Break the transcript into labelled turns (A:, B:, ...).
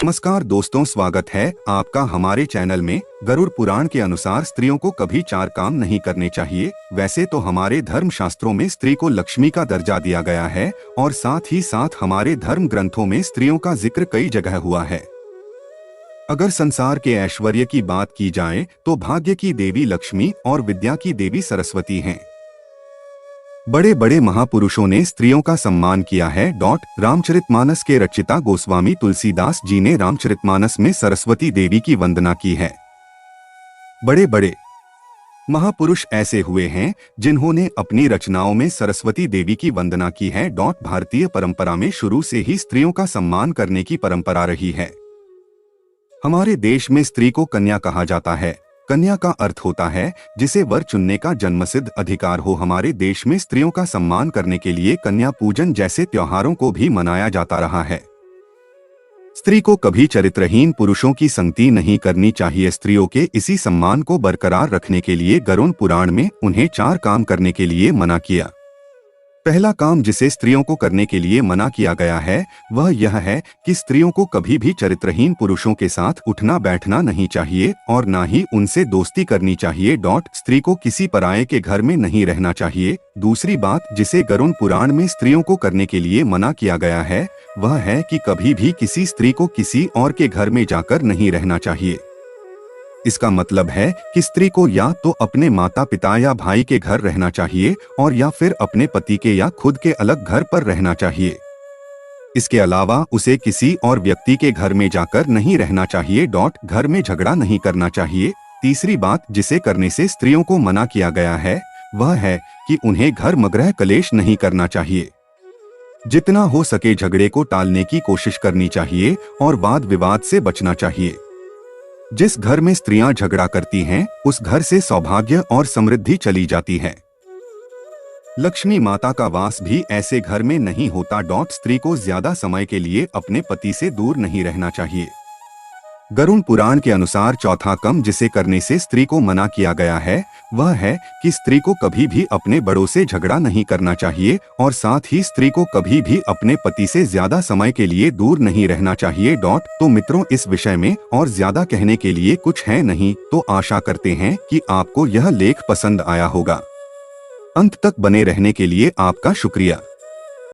A: नमस्कार दोस्तों, स्वागत है आपका हमारे चैनल में। गरुड़ पुराण के अनुसार स्त्रियों को कभी 4 काम नहीं करने चाहिए। वैसे तो हमारे धर्म शास्त्रों में स्त्री को लक्ष्मी का दर्जा दिया गया है और साथ ही साथ हमारे धर्म ग्रंथों में स्त्रियों का जिक्र कई जगह हुआ है। अगर संसार के ऐश्वर्य की बात की जाए तो भाग्य की देवी लक्ष्मी और विद्या की देवी सरस्वती हैं। बड़े बड़े महापुरुषों ने स्त्रियों का सम्मान किया है। रामचरितमानस के रचिता गोस्वामी तुलसीदास जी ने रामचरितमानस में सरस्वती देवी की वंदना की है। बड़े बड़े महापुरुष ऐसे हुए हैं जिन्होंने अपनी रचनाओं में सरस्वती देवी की वंदना की है। भारतीय परंपरा में शुरू से ही स्त्रियों का सम्मान करने की परंपरा रही है। हमारे देश में स्त्री को कन्या कहा जाता है। कन्या का अर्थ होता है जिसे वर चुनने का जन्मसिद्ध अधिकार हो। हमारे देश में स्त्रियों का सम्मान करने के लिए कन्या पूजन जैसे त्योहारों को भी मनाया जाता रहा है। स्त्री को कभी चरित्रहीन पुरुषों की संगति नहीं करनी चाहिए। स्त्रियों के इसी सम्मान को बरकरार रखने के लिए गरुड़ पुराण में उन्हें 4 काम करने के लिए मना किया। पहला काम जिसे स्त्रियों को करने के लिए मना किया गया है वह यह है कि स्त्रियों को कभी भी चरित्रहीन पुरुषों के साथ उठना बैठना नहीं चाहिए और ना ही उनसे दोस्ती करनी चाहिए। स्त्री को किसी पराये के घर में नहीं रहना चाहिए। दूसरी बात जिसे गरुड़ पुराण में स्त्रियों को करने के लिए मना किया गया है वह है कि कभी भी किसी स्त्री को किसी और के घर में जाकर नहीं रहना चाहिए। इसका मतलब है कि स्त्री को या तो अपने माता पिता या भाई के घर रहना चाहिए और या फिर अपने पति के या खुद के अलग घर पर रहना चाहिए। इसके अलावा उसे किसी और व्यक्ति के घर में जाकर नहीं रहना चाहिए। घर में झगड़ा नहीं करना चाहिए। तीसरी बात जिसे करने से स्त्रियों को मना किया गया है वह है कि उन्हें घर मगृह कलेश नहीं करना चाहिए। जितना हो सके झगड़े को टालने की कोशिश करनी चाहिए और वाद विवाद से बचना चाहिए। जिस घर में स्त्रियां झगड़ा करती हैं उस घर से सौभाग्य और समृद्धि चली जाती है। लक्ष्मी माता का वास भी ऐसे घर में नहीं होता। स्त्री को ज्यादा समय के लिए अपने पति से दूर नहीं रहना चाहिए। गरुड़ पुराण के अनुसार चौथा काम जिसे करने से स्त्री को मना किया गया है वह है कि स्त्री को कभी भी अपने बड़ों से झगड़ा नहीं करना चाहिए और साथ ही स्त्री को कभी भी अपने पति से ज्यादा समय के लिए दूर नहीं रहना चाहिए। तो मित्रों, इस विषय में और ज्यादा कहने के लिए कुछ है नहीं। तो आशा करते हैं कि आपको यह लेख पसंद आया होगा। अंत तक बने रहने के लिए आपका शुक्रिया।